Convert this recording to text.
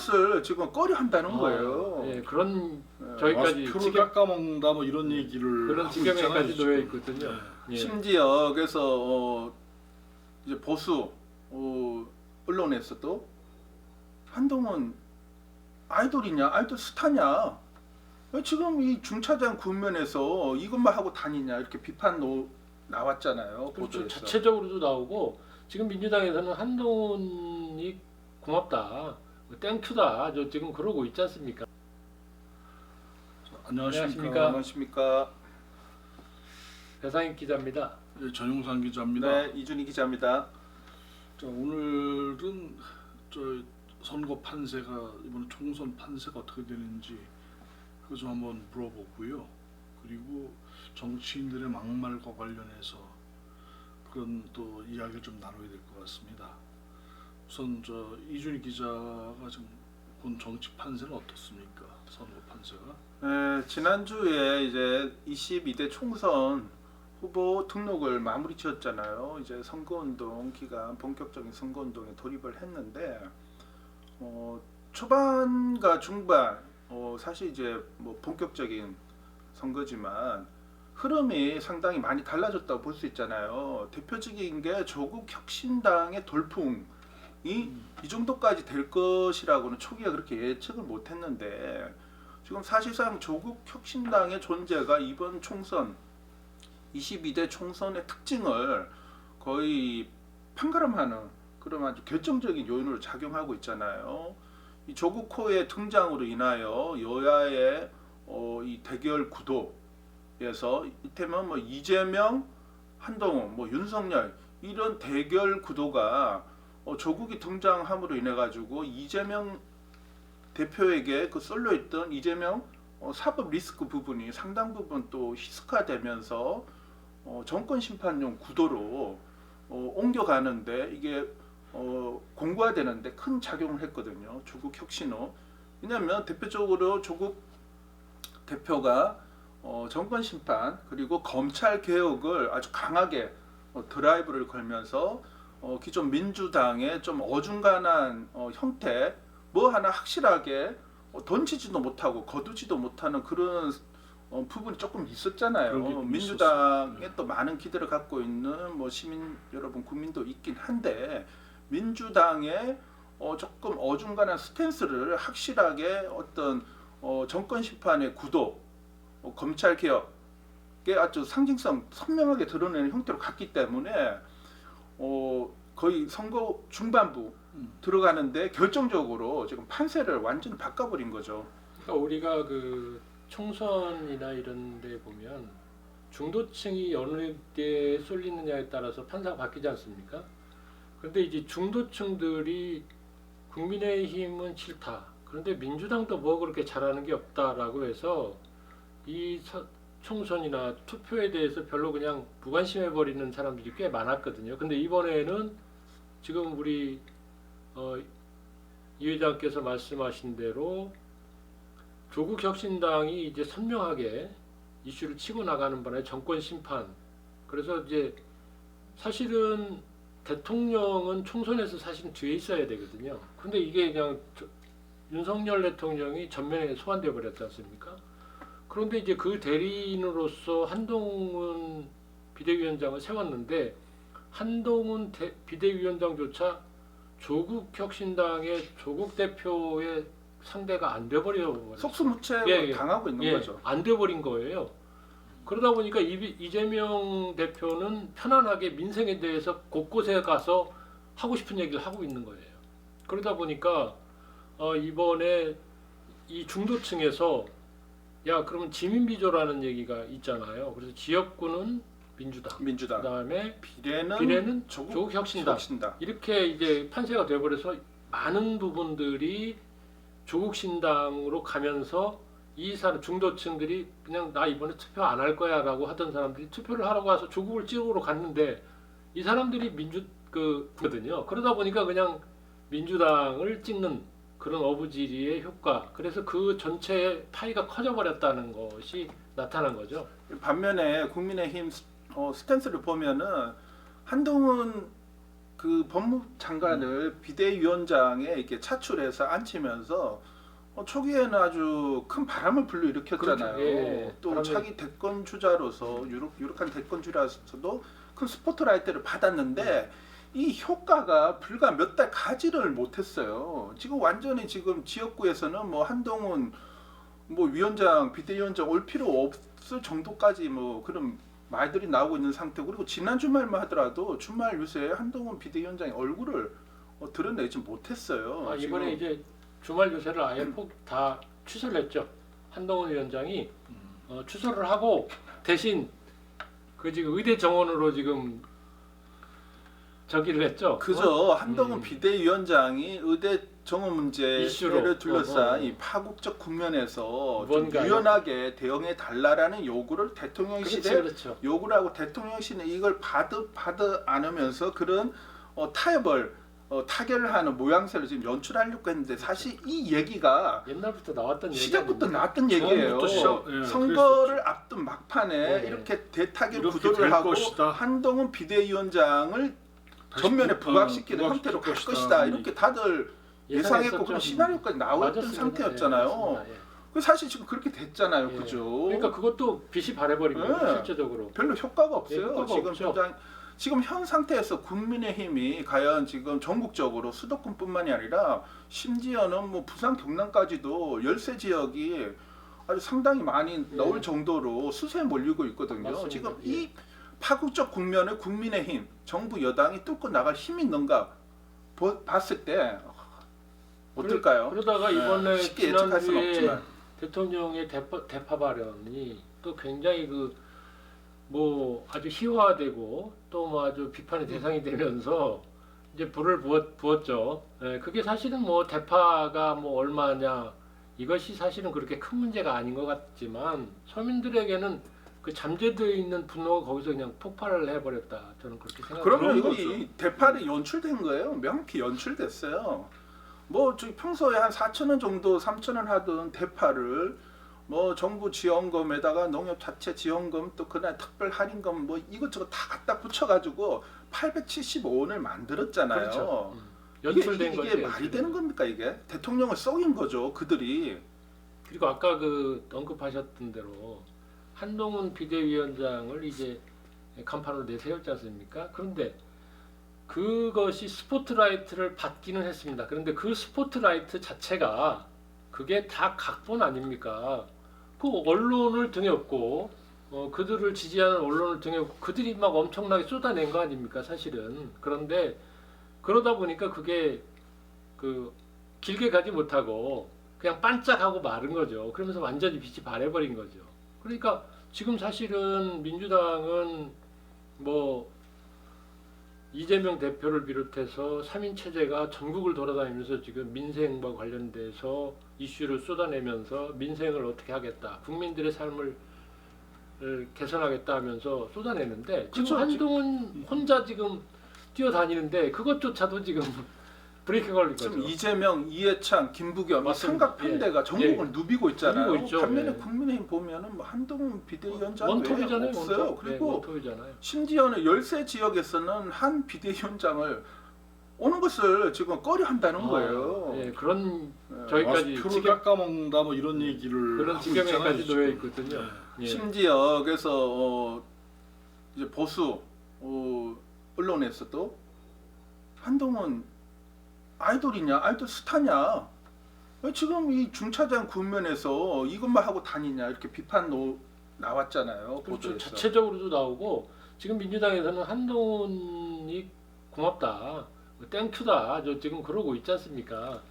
것을 지금 꺼려 한다는 거예요. 예, 그런 예. 저희까지 표를 지금 깎아먹는다 뭐 이런 얘기를 그런 하고 있잖아요, 지경에까지 지금. 놓여 있거든요. 예. 심지어 그래서 이제 보수 언론에서도 한동훈 아이돌이냐, 아이돌 스타냐, 왜 지금 이 중차장 국면에서 이것만 하고 다니냐 이렇게 비판 나왔잖아요. 그렇죠. 보도에서. 자체적으로도 나오고 지금 민주당에서는 한동훈이 고맙다, 땡큐다, 저 지금 그러고 있지 않습니까? 안녕하십니까. 안녕하십니까. 배상익 기자입니다. 예, 전용산 기자입니다. 네, 이준희 기자입니다. 자, 오늘은 저 선거 판세가 이번 총선 판세가 어떻게 되는지 그거 좀 한번 물어보고요. 그리고 정치인들의 막말과 관련해서 그런 또 이야기를 좀 나눠야 될 것 같습니다. 우선 저 이준희 기자가 지금 본 정치 판세는 어떻습니까? 선거 판세가? 네, 지난주에 이제 22대 총선 후보 등록을 마무리 지었잖아요. 이제 선거운동 기간 본격적인 선거운동에 돌입을 했는데 초반과 중반 사실 이제 뭐 본격적인 선거지만 흐름이 상당히 많이 달라졌다고 볼 수 있잖아요. 대표적인 게 조국 혁신당의 돌풍이 이 정도까지 될 것이라고는 초기에 그렇게 예측을 못했는데 지금 사실상 조국 혁신당의 존재가 이번 총선 22대 총선의 특징을 거의 판가름하는 그런 아주 결정적인 요인으로 작용하고 있잖아요. 이 조국호의 등장으로 인하여 여야의 이 대결 구도에서 이때면 뭐 이재명, 한동훈, 뭐 윤석열 이런 대결 구도가 조국이 등장함으로 인해 가지고 이재명 대표에게 그 쏠려 있던 이재명 사법 리스크 부분이 상당 부분 또 희석화되면서 정권 심판용 구도로 옮겨가는데 이게 공고화되는데 큰 작용을 했거든요. 조국 혁신호. 왜냐하면 대표적으로 조국 대표가 정권 심판 그리고 검찰 개혁을 아주 강하게 드라이브를 걸면서 기존 민주당의 좀 어중간한 형태 뭐 하나 확실하게 던지지도 못하고 거두지도 못하는 그런 부분이 조금 있었잖아요. 민주당에 또 많은 기대를 갖고 있는 뭐 시민 여러분, 국민도 있긴 한데 민주당의 조금 어중간한 스탠스를 확실하게 어떤 정권 심판의 구도, 검찰 개혁의 아주 상징성 선명하게 드러내는 형태로 갔기 때문에 거의 선거 중반부 들어가는데 결정적으로 지금 판세를 완전히 바꿔버린 거죠. 그러니까 우리가 그 총선이나 이런 데 보면 중도층이 어느 때에 쏠리느냐에 따라서 판사가 바뀌지 않습니까? 그런데 이제 중도층들이 국민의힘은 싫다. 그런데 민주당도 뭐 그렇게 잘하는 게 없다라고 해서 이 총선이나 투표에 대해서 별로 그냥 무관심해버리는 사람들이 꽤 많았거든요. 근데 이번에는 지금 우리 이 회장께서 말씀하신 대로 조국 혁신당이 이제 선명하게 이슈를 치고 나가는 바람에 정권 심판. 그래서 이제 사실은 대통령은 총선에서 사실은 뒤에 있어야 되거든요. 근데 이게 그냥 윤석열 대통령이 전면에 소환되어 버렸지 않습니까? 그런데 이제 그 대리인으로서 한동훈 비대위원장을 세웠는데 한동훈 비대위원장조차 조국 혁신당의 조국 대표의 상대가 안 돼버려 버렸어요. 속수무책을 당하고 있는 거죠. 안 돼버린 거예요. 그러다 보니까 이재명 대표는 편안하게 민생에 대해서 곳곳에 가서 하고 싶은 얘기를 하고 있는 거예요. 그러다 보니까 이번에 이 중도층에서 야 그러면 지민비조라는 얘기가 있잖아요. 그래서 지역구는 민주당. 그다음에 비례는 조국 혁신당. 이렇게 이제 판세가 돼버려서 많은 부분들이 조국 신당으로 가면서 이 사람 중도층들이 그냥 나 이번에 투표 안 할 거야라고 하던 사람들이 투표를 하러 가서 조국을 찍으러 갔는데 이 사람들이 거든요. 그러다 보니까 그냥 민주당을 찍는 그런 어부지리의 효과. 그래서 그 전체의 파이가 커져버렸다는 것이 나타난 거죠. 반면에 국민의힘 스탠스를 보면은 한동훈 그 법무장관을 비대위원장에 이렇게 차출해서 앉히면서 초기에는 아주 큰 바람을 불러일으켰잖아요. 그렇죠. 예. 또 바람이- 자기 대권 주자로서 유력한 대권 주자로서도 큰 스포트라이트를 받았는데 이 효과가 불과 몇 달 가지를 못했어요. 지금 완전히 지금 지역구에서는 뭐 한동훈 뭐 위원장, 비대위원장 올 필요 없을 정도까지 뭐 그런 말들이 나오고 있는 상태고, 그리고 지난 주말만 하더라도 주말 유세에 한동훈 비대위원장의 얼굴을 드러내지 못했어요. 이번에 지금 이제 주말 유세를 아예 다 취소를 했죠. 한동훈 위원장이 취소를 하고 대신 그 지금 의대 정원으로 지금 저기를 했죠. 그저 한동훈 비대위원장이 의대 정원 문제를 이슈로. 둘러싼 이 파국적 국면에서 좀 뭔가 유연하게 대응해 달라라는 요구를 대통령실에 그렇죠. 요구를 하고 대통령실은 이걸 받아 안으면서 그런 타결을 하는 모양새를 지금 연출하려고 했는데, 사실 이 얘기가 옛날부터 나왔던 얘기 시작부터 아닙니까? 나왔던 얘기예요. 처음부터 선거를 앞둔 막판에 네. 이렇게 대타결 이렇게 구도를 될 하고 것이다. 한동훈 비대위원장을 전면에 부각시키는 형태로 갈 것이다. 이렇게 다들 예상했고 그런 시나리오까지 나와 있던 맞았습니다. 상태였잖아요. 예, 맞습니다. 예. 그 사실 지금 그렇게 됐잖아요. 예. 그죠? 그러니까 그것도 빛이 발해버린 거예요. 네. 실제적으로. 별로 효과가 없어요. 예, 효과가 지금 없죠. 지금 현 상태에서 국민의힘이 과연 지금 전국적으로 수도권뿐만이 아니라 심지어는 뭐 부산 경남까지도 열세 지역이 아주 상당히 많이 예. 나올 정도로 수세에 몰리고 있거든요. 맞습니다. 지금 예. 이 파국적 국면을 국민의힘, 정부 여당이 뚫고 나갈 힘이 있는가 봤을 때 어떨까요? 그러다가 이번에 쉽게 예측할 수는 지난주에 없지만 대통령의 대파 발언이 또 굉장히 뭐 아주 희화되고 또 뭐 아주 비판의 대상이 되면서 이제 불을 부었죠. 예, 그게 사실은 뭐 대파가 뭐 얼마냐, 이것이 사실은 그렇게 큰 문제가 아닌 것 같지만 서민들에게는 그 잠재되어 있는 분노가 거기서 그냥 폭발을 해버렸다. 저는 그렇게 생각합니다. 그러면 그런 이거 거죠. 이 대파를 연출된 거예요. 명확히 연출됐어요. 뭐 저기 평소에 한 4,000원 정도, 3,000원 하던 대파를 뭐 정부 지원금에다가 농협 자체 지원금, 또 그날 특별 할인금 뭐 이것저것 다 갖다 붙여가지고 875원을 만들었잖아요. 그렇죠. 이게 연출된 거죠. 말이 연출된 되는 겁니까 이게? 대통령을 썩인 거죠 그들이. 그리고 아까 언급하셨던 대로 한동훈 비대위원장을 이제 간판으로 내세웠지 않습니까? 그런데 그것이 스포트라이트를 받기는 했습니다. 그런데 그 스포트라이트 자체가 그게 다 각본 아닙니까? 그 언론을 등에 업고 그들을 지지하는 언론을 등에 업고 그들이 막 엄청나게 쏟아낸 거 아닙니까? 사실은. 그런데 그러다 보니까 그게 길게 가지 못하고 그냥 반짝하고 마른 거죠. 그러면서 완전히 빛이 발해버린 거죠. 그러니까 지금 사실은 민주당은 뭐 이재명 대표를 비롯해서 3인 체제가 전국을 돌아다니면서 지금 민생과 관련돼서 이슈를 쏟아내면서 민생을 어떻게 하겠다, 국민들의 삶을 개선하겠다 하면서 쏟아내는데 지금 그쵸, 한동훈 혼자 지금 뛰어다니는데 그것조차도 지금 브레이크 걸린 거죠. 지금 이재명, 이해찬, 김부겸 이 맞습니다. 삼각편대가 전국을 누비고 있잖아요. 누비고 있죠. 반면에 예. 국민의힘 보면은 뭐 한동훈 비대위원장 외에 원톱이잖아요. 없어요. 원톱. 그리고 네, 원톱이잖아요. 심지어는 열세 지역에서는 한 비대위원장을 오는 것을 지금 꺼려한다는 거예요. 예, 그런 예. 저희까지 표를 지금 깎아먹는다 뭐 이런 얘기를 그런 하고 지경에까지 있잖아요, 놓여 지금. 있거든요. 예. 심지어 그래서 이제 보수 언론에서도 한동훈 아이돌이냐, 아이돌 스타냐, 왜 지금 이 중차장 국면에서 이것만 하고 다니냐 이렇게 비판 나왔잖아요. 그렇죠. 보도에서. 자체적으로도 나오고 지금 민주당에서는 한동훈이 고맙다, 땡큐다, 저 지금 그러고 있지 않습니까?